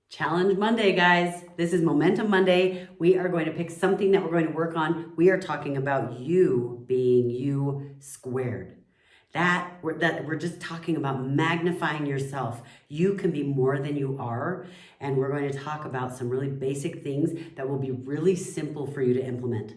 Challenge Monday, guys. This is Momentum Monday. We are going to pick something that we're going to work on. We are talking about you being you squared. We're just talking about magnifying yourself. You can be more than you are. And we're going to talk about some really basic things that will be really simple for you to implement.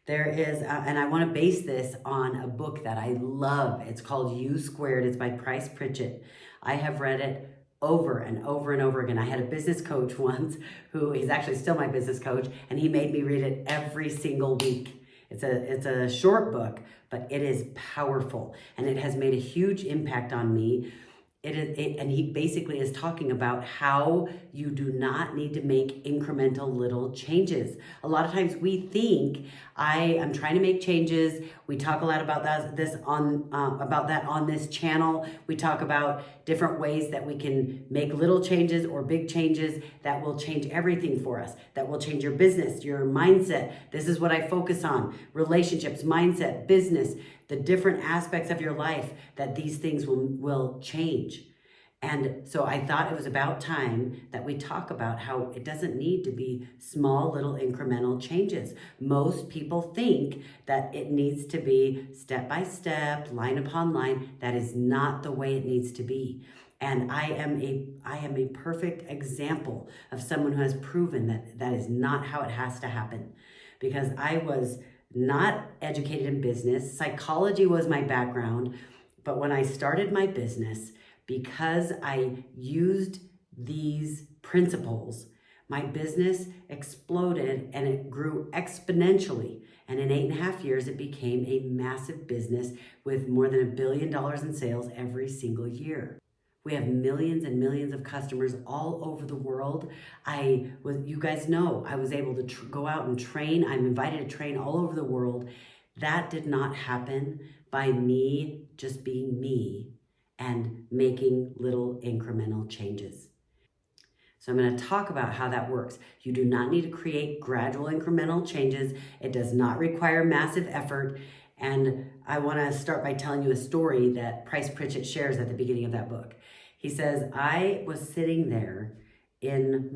There is, and I want to base this on a book that I love. It's called You Squared. It's by Price Pritchett. I have read it over and over and over again. I had a business coach once who is actually still my business coach, and he made me read it every single week. It's a short book, but it is powerful, and it has made a huge impact on me. And he basically is talking about how you do not need to make incremental little changes. A lot of times we think I am trying to make changes. We talk a lot about that on this channel. We talk about different ways that we can make little changes or big changes that will change everything for us, that will change your business, your mindset. This is what I focus on: relationships, mindset, business, the different aspects of your life, that these things will change. And so I thought it was about time that we talk about how it doesn't need to be small little incremental changes. Most people think that it needs to be step by step, line upon line. That is not the way it needs to be. And I am a perfect example of someone who has proven that that is not how it has to happen. Because I was not educated in business. Psychology was my background. But when I started my business, because I used these principles, my business exploded and it grew exponentially. And in 8.5 years, it became a massive business with more than $1 billion in sales every single year. We have millions and millions of customers all over the world. You guys know, I was able to go out and train. I'm invited to train all over the world. That did not happen by me just being me and making little incremental changes. So I'm going to talk about how that works. You do not need to create gradual incremental changes. It does not require massive effort. And I want to start by telling you a story that Price Pritchett shares at the beginning of that book. He says, I was sitting there in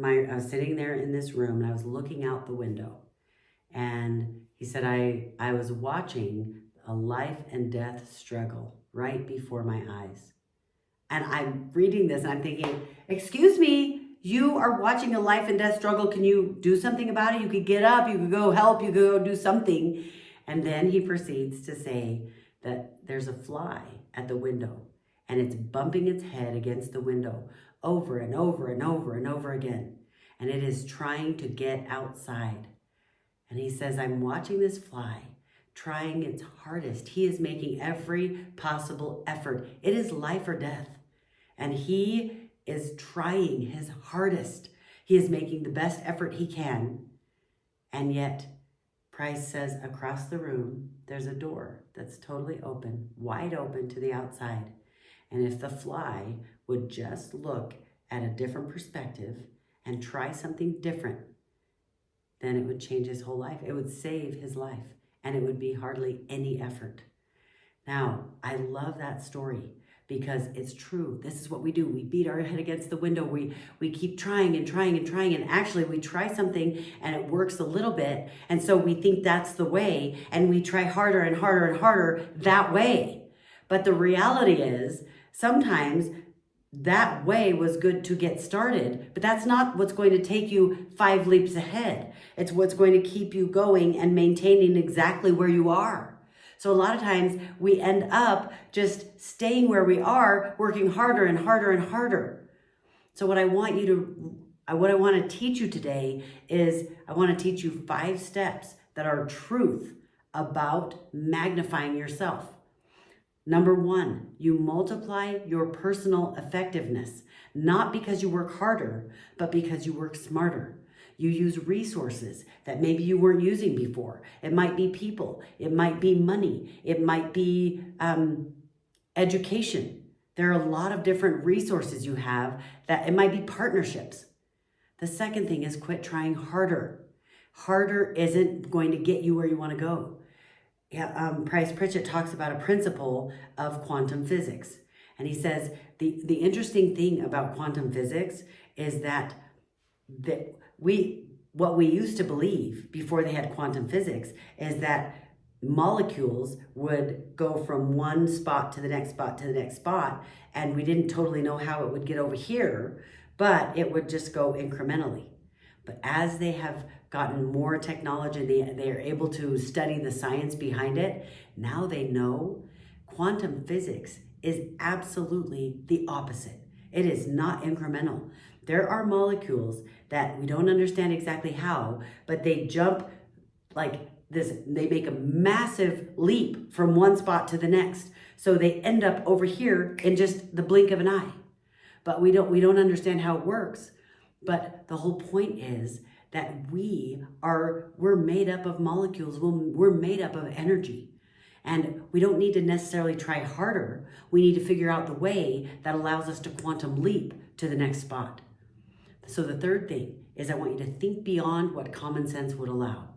this room, and I was looking out the window. And he said, I was watching a life and death struggle right before my eyes. And I'm reading this and I'm thinking, excuse me, you are watching a life and death struggle. Can you do something about it? You could get up, you could go help, you could go do something. And then he proceeds to say that there's a fly at the window and it's bumping its head against the window over and over and over and over again. And it is trying to get outside. And he says, I'm watching this fly trying its hardest. He is making every possible effort. It is life or death. And he is trying his hardest. He is making the best effort he can. And yet, Price says across the room, there's a door that's totally open, wide open to the outside. And if the fly would just look at a different perspective and try something different, then it would change his whole life. It would save his life, and it would be hardly any effort. Now, I love that story because it's true. This is what we do. We beat our head against the window. We keep trying and trying and trying, and actually we try something and it works a little bit, and so we think that's the way, and we try harder and harder and harder that way. But the reality is, sometimes that way was good to get started, but that's not what's going to take you 5 leaps ahead. It's what's going to keep you going and maintaining exactly where you are. So a lot of times we end up just staying where we are, working harder and harder and harder. So what I want to teach you today is I want to teach you 5 steps that are truth about magnifying yourself. Number 1, you multiply your personal effectiveness, not because you work harder, but because you work smarter. You use resources that maybe you weren't using before. It might be people, it might be money, it might be education. There are a lot of different resources you have. That it might be partnerships. The second thing is quit trying harder. Harder isn't going to get you where you want to go. Price Pritchett talks about a principle of quantum physics. And he says the interesting thing about quantum physics is that that what we used to believe before they had quantum physics is that molecules would go from one spot to the next spot to the next spot, and we didn't totally know how it would get over here, but it would just go incrementally. But as they have gotten more technology, they are able to study the science behind it. Now they know quantum physics is absolutely the opposite. It is not incremental. There are molecules that we don't understand exactly how, but they jump like this, they make a massive leap from one spot to the next. So they end up over here in just the blink of an eye. But we don't understand how it works. But the whole point is that we're made up of molecules, we're made up of energy. And we don't need to necessarily try harder. We need to figure out the way that allows us to quantum leap to the next spot. So the third thing is I want you to think beyond what common sense would allow.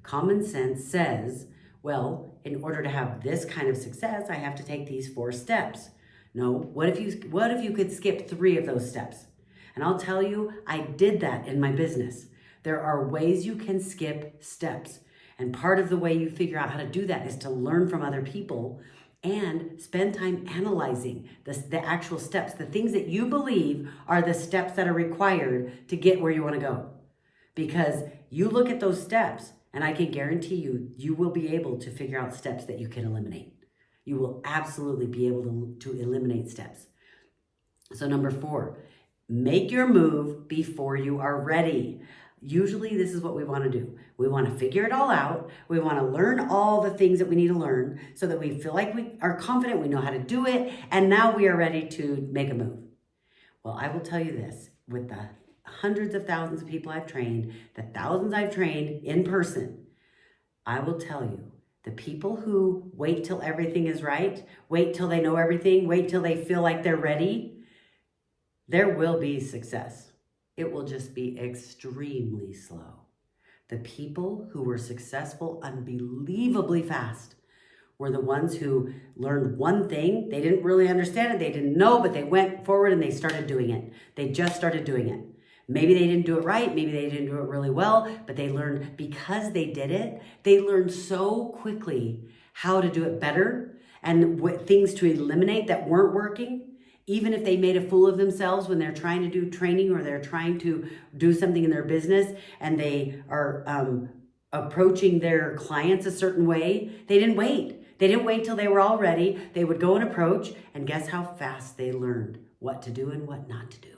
Common sense says, well, in order to have this kind of success, I have to take these 4 steps. No, what if you could skip 3 of those steps? And I'll tell you, I did that in my business. There are ways you can skip steps. And part of the way you figure out how to do that is to learn from other people and spend time analyzing the actual steps, the things that you believe are the steps that are required to get where you want to go. Because you look at those steps, and I can guarantee you will be able to figure out steps that you can eliminate. You will absolutely be able to eliminate steps. So number 4, make your move before you are ready. Usually this is what we want to do. We want to figure it all out. We want to learn all the things that we need to learn so that we feel like we are confident, we know how to do it, and now we are ready to make a move. Well, I will tell you this, with the hundreds of thousands of people I've trained, the thousands I've trained in person, I will tell you, the people who wait till everything is right, wait till they know everything, wait till they feel like they're ready, there will be success. It will just be extremely slow. The people who were successful unbelievably fast were the ones who learned one thing. They didn't really understand it. They didn't know, but they went forward and they started doing it. They just started doing it. Maybe they didn't do it right. Maybe they didn't do it really well, but they learned because they did it. They learned so quickly how to do it better and what things to eliminate that weren't working. Even if they made a fool of themselves when they're trying to do training or they're trying to do something in their business and they are approaching their clients a certain way, they didn't wait. They didn't wait till they were all ready. They would go and approach, and guess how fast they learned what to do and what not to do.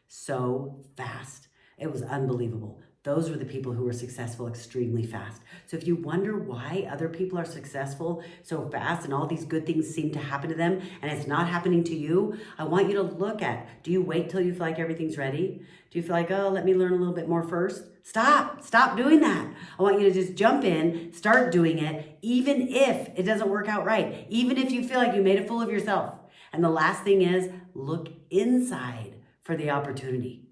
So fast. It was unbelievable. Those were the people who were successful extremely fast. So if you wonder why other people are successful so fast and all these good things seem to happen to them and it's not happening to you, I want you to look at, do you wait till you feel like everything's ready? Do you feel like, oh, let me learn a little bit more first? Stop doing that. I want you to just jump in, start doing it, even if it doesn't work out right, even if you feel like you made a fool of yourself. And the last thing is, look inside for the opportunity.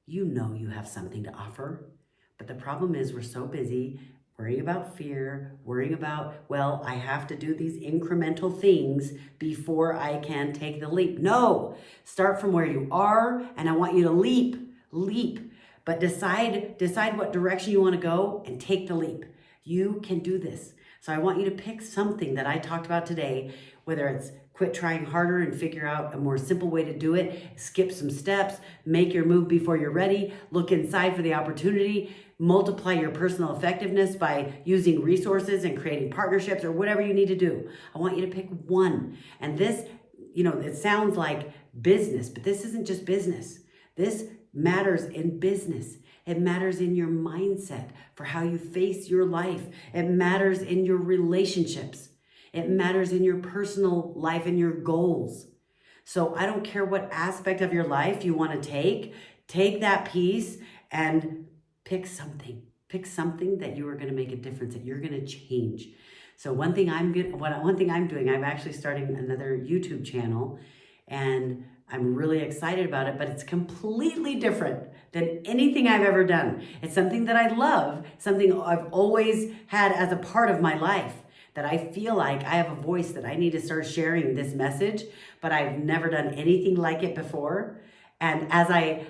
You know you have something to offer, but the problem is we're so busy worrying about fear, worrying about, well, I have to do these incremental things before I can take the leap. No, start from where you are, and I want you to leap, but decide what direction you want to go and take the leap. You can do this. So I want you to pick something that I talked about today, whether it's quit trying harder and figure out a more simple way to do it, skip some steps, make your move before you're ready, look inside for the opportunity, multiply your personal effectiveness by using resources and creating partnerships or whatever you need to do. I want you to pick one. And this, it sounds like business, but this isn't just business. This matters in business. It matters in your mindset for how you face your life. It matters in your relationships. It matters in your personal life and your goals. So I don't care what aspect of your life you want to take that piece and pick something. Pick something that you are going to make a difference, that you're going to change. So one thing I'm doing, I'm actually starting another YouTube channel, and I'm really excited about it, but it's completely different than anything I've ever done. It's something that I love, something I've always had as a part of my life, that I feel like I have a voice that I need to start sharing this message, but I've never done anything like it before. And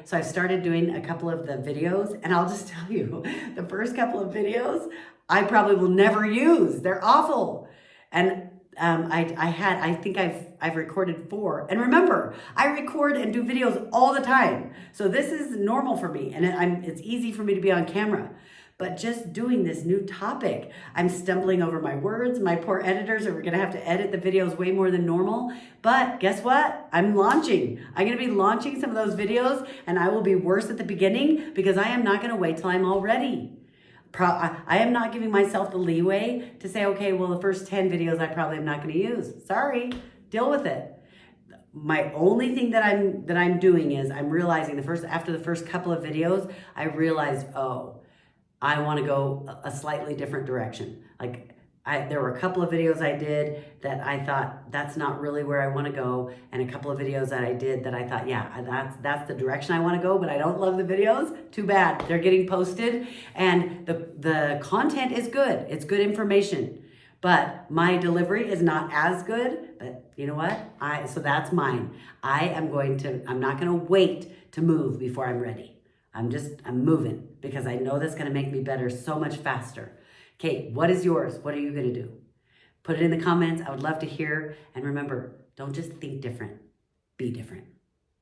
so I've started doing a couple of the videos, and I'll just tell you, the first couple of videos, I probably will never use. They're awful. And I think I've recorded 4. And remember, I record and do videos all the time. So this is normal for me, and it's easy for me to be on camera. But just doing this new topic, I'm stumbling over my words. My poor editors are going to have to edit the videos way more than normal. But guess what? I'm going to be launching some of those videos, and I will be worse at the beginning because I am not going to wait till I'm all ready. I am not giving myself the leeway to say, okay, well, the first 10 videos I probably am not going to use. Sorry, deal with it. My only thing that I'm doing is I'm realizing after the first couple of videos, I realized, oh, I want to go a slightly different direction. Like there were a couple of videos I did that I thought that's not really where I want to go, and a couple of videos that I did that I thought, yeah, that's the direction I want to go, but I don't love the videos. Too bad. They're getting posted, and the content is good. It's good information, but my delivery is not as good. But you know what? So that's mine. I'm not going to wait to move before I'm ready. I'm moving because I know that's going to make me better so much faster. Okay, what is yours? What are you going to do? Put it in the comments. I would love to hear. And remember, don't just think different, be different.